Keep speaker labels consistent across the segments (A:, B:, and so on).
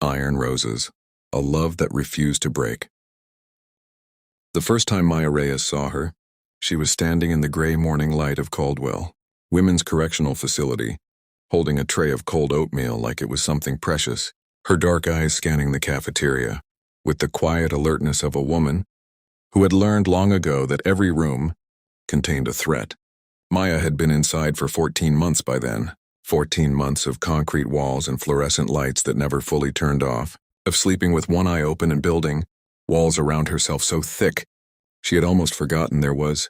A: Iron Roses, a love that refused to break. The first time Maya Reyes saw her, she was standing in the gray morning light of Caldwell, Women's Correctional Facility, holding a tray of cold oatmeal like it was something precious, her dark eyes scanning the cafeteria, with the quiet alertness of a woman who had learned long ago that every room contained a threat. Maya had been inside for 14 months by then, 14 months of concrete walls and fluorescent lights that never fully turned off, of sleeping with one eye open and building walls around herself so thick she had almost forgotten there was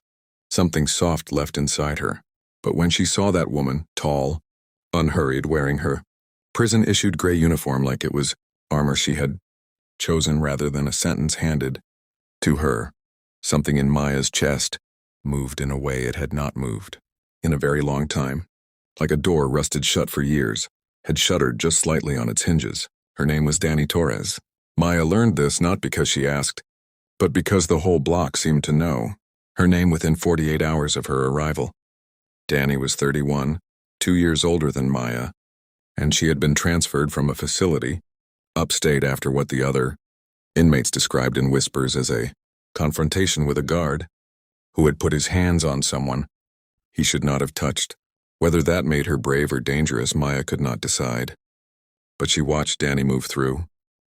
A: something soft left inside her. But when she saw that woman, tall, unhurried, wearing her prison-issued gray uniform like it was armor she had chosen rather than a sentence handed to her, something in Maya's chest moved in a way it had not moved in a very long time, like a door rusted shut for years, had shuddered just slightly on its hinges. Her name was Dani Torres. Maya learned this not because she asked, but because the whole block seemed to know her name within 48 hours of her arrival. Dani was 31, 2 years older than Maya, and she had been transferred from a facility upstate after what the other inmates described in whispers as a confrontation with a guard who had put his hands on someone he should not have touched. Whether that made her brave or dangerous, Maya could not decide. But she watched Dani move through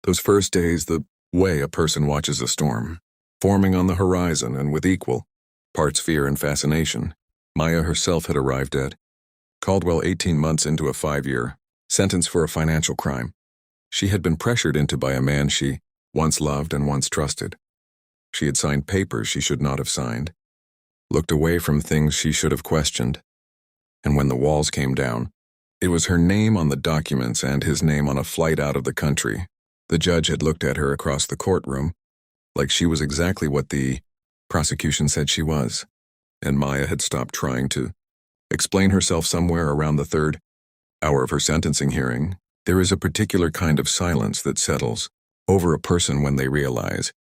A: those first days the way a person watches a storm, forming on the horizon, and with equal parts fear and fascination, Maya herself had arrived at Caldwell 18 months into a 5-year sentence for a financial crime she had been pressured into by a man she once loved and once trusted. She had signed papers she should not have signed, looked away from things she should have questioned, and when the walls came down, it was her name on the documents and his name on a flight out of the country. The judge had looked at her across the courtroom like she was exactly what the prosecution said she was, and Maya had stopped trying to explain herself. Somewhere around the 3rd hour of her sentencing hearing, there is a particular kind of silence that settles over a person when they realize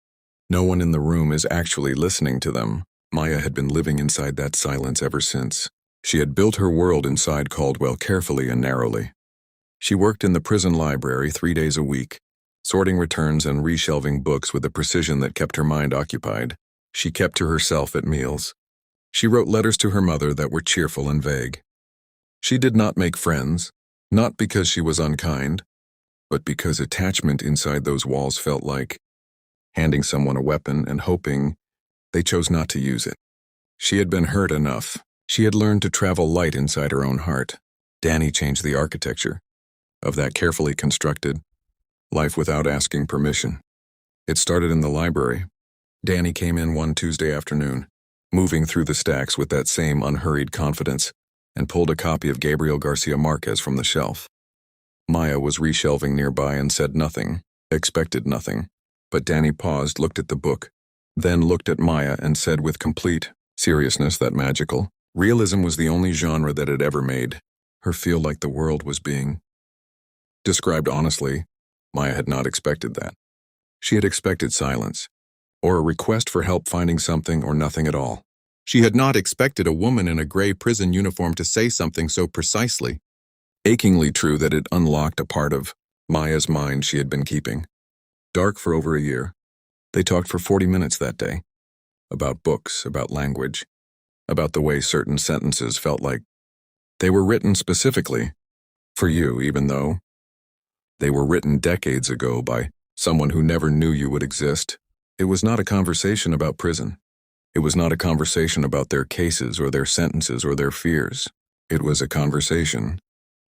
A: no one in the room is actually listening to them. Maya had been living inside that silence ever since. She had built her world inside Caldwell carefully and narrowly. She worked in the prison library 3 days a week, sorting returns and reshelving books with a precision that kept her mind occupied. She kept to herself at meals. She wrote letters to her mother that were cheerful and vague. She did not make friends, not because she was unkind, but because attachment inside those walls felt like handing someone a weapon and hoping they chose not to use it. She had been hurt enough. She had learned to travel light inside her own heart. Dani changed the architecture of that carefully constructed life without asking permission. It started in the library. Dani came in one Tuesday afternoon, moving through the stacks with that same unhurried confidence, and pulled a copy of Gabriel García Márquez from the shelf. Maya was reshelving nearby and said nothing, expected nothing, but Dani paused, looked at the book, then looked at Maya and said with complete seriousness that magical realism was the only genre that had ever made her feel like the world was being described honestly. Maya had not expected that. She had expected silence, or a request for help finding something, or nothing at all. She had not expected a woman in a gray prison uniform to say something so precisely, achingly true that it unlocked a part of Maya's mind she had been keeping dark for over a year. They talked for 40 minutes that day, about books, about language, about the way certain sentences felt like they were written specifically for you, even though they were written decades ago by someone who never knew you would exist. It was not a conversation about prison. It was not a conversation about their cases or their sentences or their fears. It was a conversation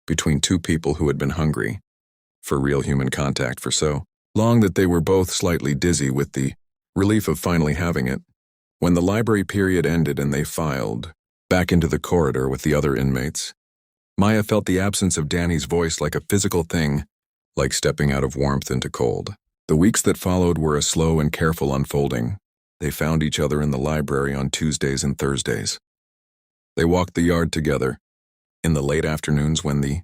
A: between two people who had been hungry for real human contact for so long that they were both slightly dizzy with the relief of finally having it. When the library period ended and they filed back into the corridor with the other inmates, Maya felt the absence of Dani's voice like a physical thing, like stepping out of warmth into cold. The weeks that followed were a slow and careful unfolding. They found each other in the library on Tuesdays and Thursdays. They walked the yard together in the late afternoons when the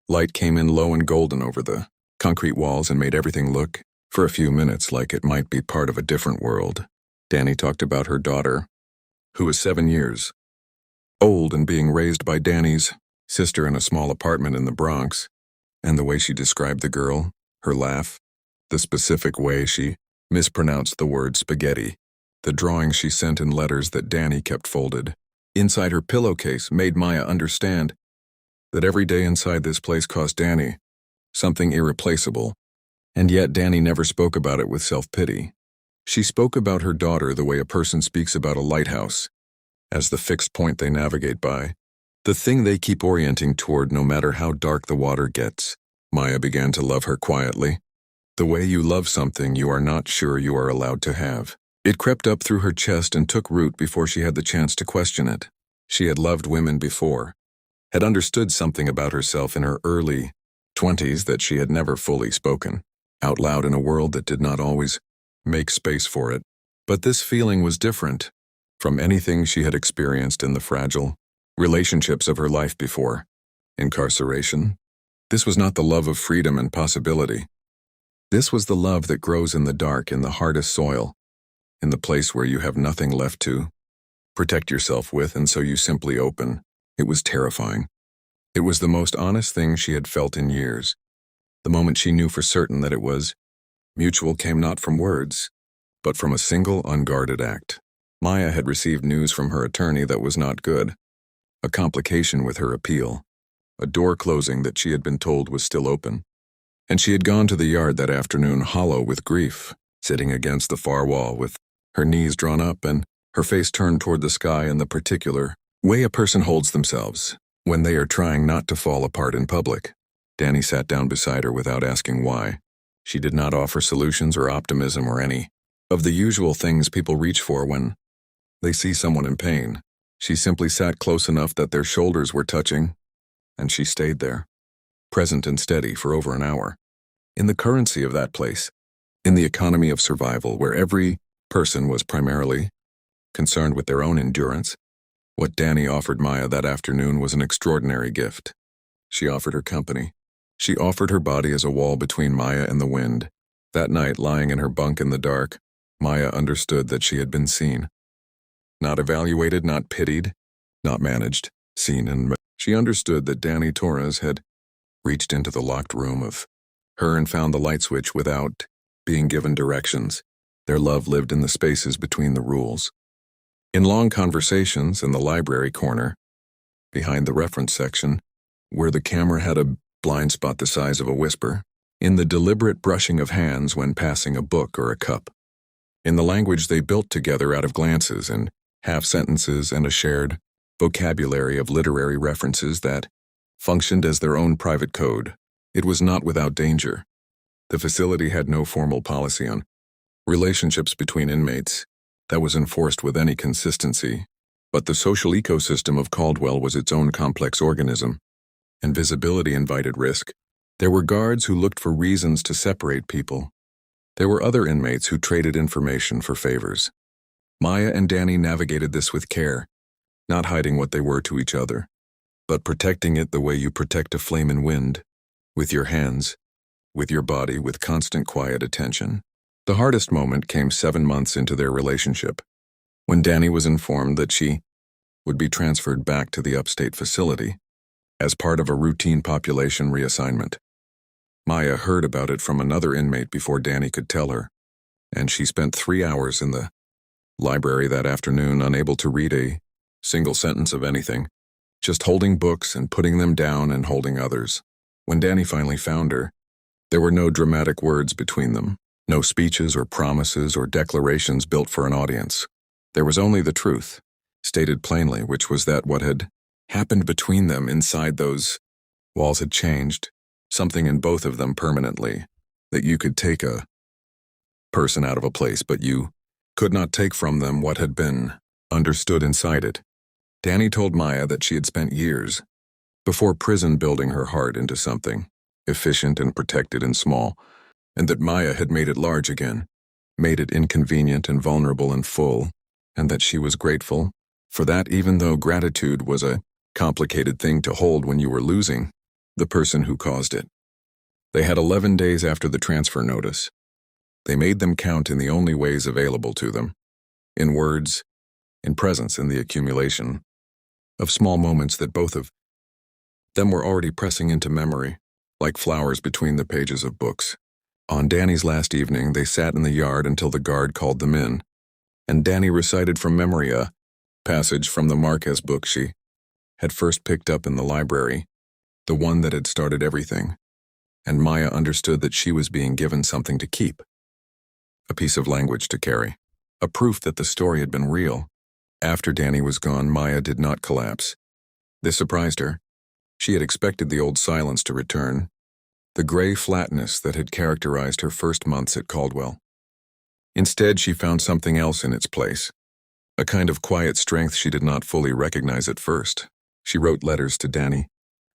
A: light came in low and golden over the concrete walls and made everything look, for a few minutes, like it might be part of a different world. Dani talked about her daughter, who was 7 years old and being raised by Dani's sister in a small apartment in the Bronx, and the way she described the girl, her laugh, the specific way she mispronounced the word spaghetti, the drawings she sent in letters that Dani kept folded inside her pillowcase made Maya understand that every day inside this place cost Dani something irreplaceable, and yet Dani never spoke about it with self-pity. She spoke about her daughter the way a person speaks about a lighthouse, as the fixed point they navigate by, the thing they keep orienting toward no matter how dark the water gets. Maya began to love her quietly, the way you love something you are not sure you are allowed to have. It crept up through her chest and took root before she had the chance to question it. She had loved women before, had understood something about herself in her early 20s that she had never fully spoken out loud in a world that did not always make space for it. But this feeling was different from anything she had experienced in the fragile relationships of her life before. Incarceration. This was not the love of freedom and possibility. This was the love that grows in the dark, in the hardest soil, in the place where you have nothing left to protect yourself with, and so you simply open. It was terrifying. It was the most honest thing she had felt in years. The moment she knew for certain that it was mutual came not from words, but from a single unguarded act. Maya had received news from her attorney that was not good. A complication with her appeal. A door closing that she had been told was still open. And she had gone to the yard that afternoon hollow with grief, sitting against the far wall with her knees drawn up and her face turned toward the sky in the particular way a person holds themselves when they are trying not to fall apart in public. Dani sat down beside her without asking why. She did not offer solutions or optimism or any of the usual things people reach for when they see someone in pain. She simply sat close enough that their shoulders were touching, and she stayed there, present and steady for over an hour. In the currency of that place, in the economy of survival where every person was primarily concerned with their own endurance, what Dani offered Maya that afternoon was an extraordinary gift. She offered her company. She offered her body as a wall between Maya and the wind. That night, lying in her bunk in the dark, Maya understood that she had been seen. Not evaluated, not pitied, not managed, seen and she understood that Dani Torres had reached into the locked room of her and found the light switch without being given directions. Their love lived in the spaces between the rules. In long conversations in the library corner, behind the reference section, where the camera had a blind spot the size of a whisper, in the deliberate brushing of hands when passing a book or a cup, in the language they built together out of glances and half-sentences and a shared vocabulary of literary references that functioned as their own private code. It was not without danger. The facility had no formal policy on relationships between inmates that was enforced with any consistency, but the social ecosystem of Caldwell was its own complex organism, and visibility invited risk. There were guards who looked for reasons to separate people. There were other inmates who traded information for favors. Maya and Dani navigated this with care, not hiding what they were to each other, but protecting it the way you protect a flame in wind, with your hands, with your body, with constant quiet attention. The hardest moment came 7 months into their relationship, when Dani was informed that she would be transferred back to the upstate facility as part of a routine population reassignment. Maya heard about it from another inmate before Dani could tell her, and she spent 3 hours in the library that afternoon unable to read a single sentence of anything, just holding books and putting them down and holding others. When Dani finally found her, there were no dramatic words between them, no speeches or promises or declarations built for an audience. There was only the truth, stated plainly, which was that what had happened between them inside those walls had changed, something in both of them permanently, that you could take a person out of a place, but you could not take from them what had been understood inside it. Dani told Maya that she had spent years before prison building her heart into something efficient and protected and small, and that Maya had made it large again, made it inconvenient and vulnerable and full, and that she was grateful for that, even though gratitude was a complicated thing to hold when you were losing the person who caused it. They had 11 days after the transfer notice. They made them count in the only ways available to them, in words, in presence, in the accumulation of small moments that both of them were already pressing into memory, like flowers between the pages of books. On Dani's last evening, they sat in the yard until the guard called them in, and Dani recited from memory a passage from the Márquez book she had first picked up in the library, the one that had started everything, and Maya understood that she was being given something to keep, a piece of language to carry, a proof that the story had been real. After Dani was gone, Maya did not collapse. This surprised her. She had expected the old silence to return, the gray flatness that had characterized her first months at Caldwell. Instead, she found something else in its place, a kind of quiet strength she did not fully recognize at first. She wrote letters to Dani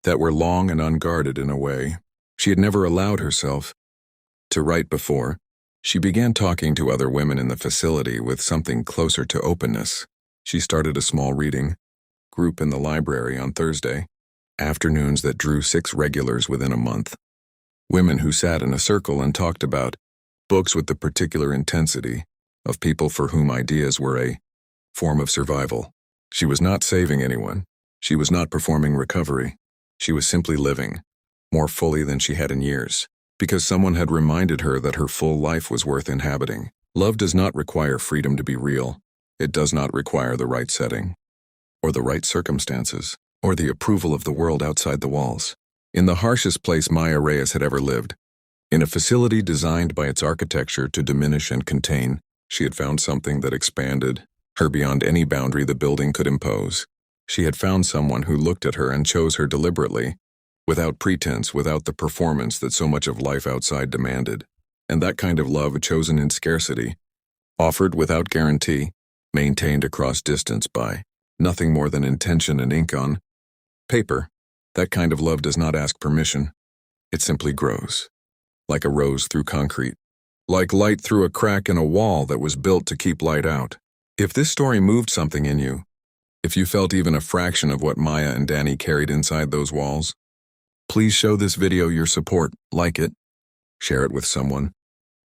A: that were long and unguarded in a way she had never allowed herself to write before. She began talking to other women in the facility with something closer to openness. She started a small reading group in the library on Thursday afternoons that drew 6 regulars within a month. Women who sat in a circle and talked about books with the particular intensity of people for whom ideas were a form of survival. She was not saving anyone. She was not performing recovery. She was simply living, more fully than she had in years, because someone had reminded her that her full life was worth inhabiting. Love does not require freedom to be real. It does not require the right setting, or the right circumstances, or the approval of the world outside the walls. In the harshest place Maya Reyes had ever lived, in a facility designed by its architecture to diminish and contain, she had found something that expanded her beyond any boundary the building could impose. She had found someone who looked at her and chose her deliberately, without pretense, without the performance that so much of life outside demanded. And that kind of love, chosen in scarcity, offered without guarantee, maintained across distance by nothing more than intention and ink on paper. That kind of love does not ask permission. It simply grows, like a rose through concrete, like light through a crack in a wall that was built to keep light out. If this story moved something in you, if you felt even a fraction of what Maya and Dani carried inside those walls, please show this video your support, like it, share it with someone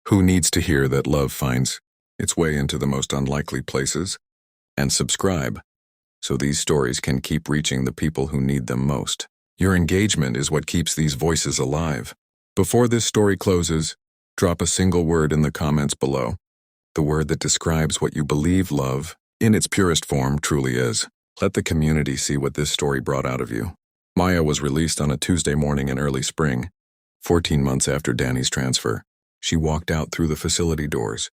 A: who needs to hear that love finds its way into the most unlikely places, and subscribe so these stories can keep reaching the people who need them most. Your engagement is what keeps these voices alive. Before this story closes, drop a single word in the comments below, the word that describes what you believe love, in its purest form, truly is. Let the community see what this story brought out of you. Maya was released on a Tuesday morning in early spring, 14 months after Dani's transfer. She walked out through the facility doors,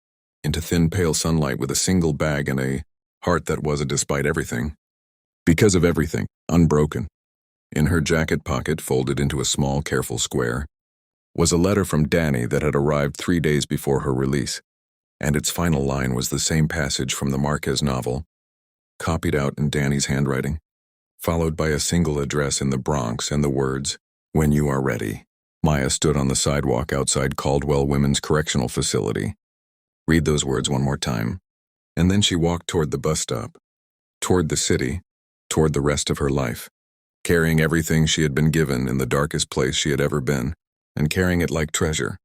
A: into thin pale sunlight with a single bag and a heart that was, despite everything, because of everything, unbroken. In her jacket pocket, folded into a small, careful square, was a letter from Dani that had arrived 3 days before her release, and its final line was the same passage from the Márquez novel, copied out in Dani's handwriting, followed by a single address in the Bronx and the words, "When you are ready." Maya stood on the sidewalk outside Caldwell Women's Correctional Facility. Read those words one more time, and then she walked toward the bus stop, toward the city, toward the rest of her life, carrying everything she had been given in the darkest place she had ever been, and carrying it like treasure.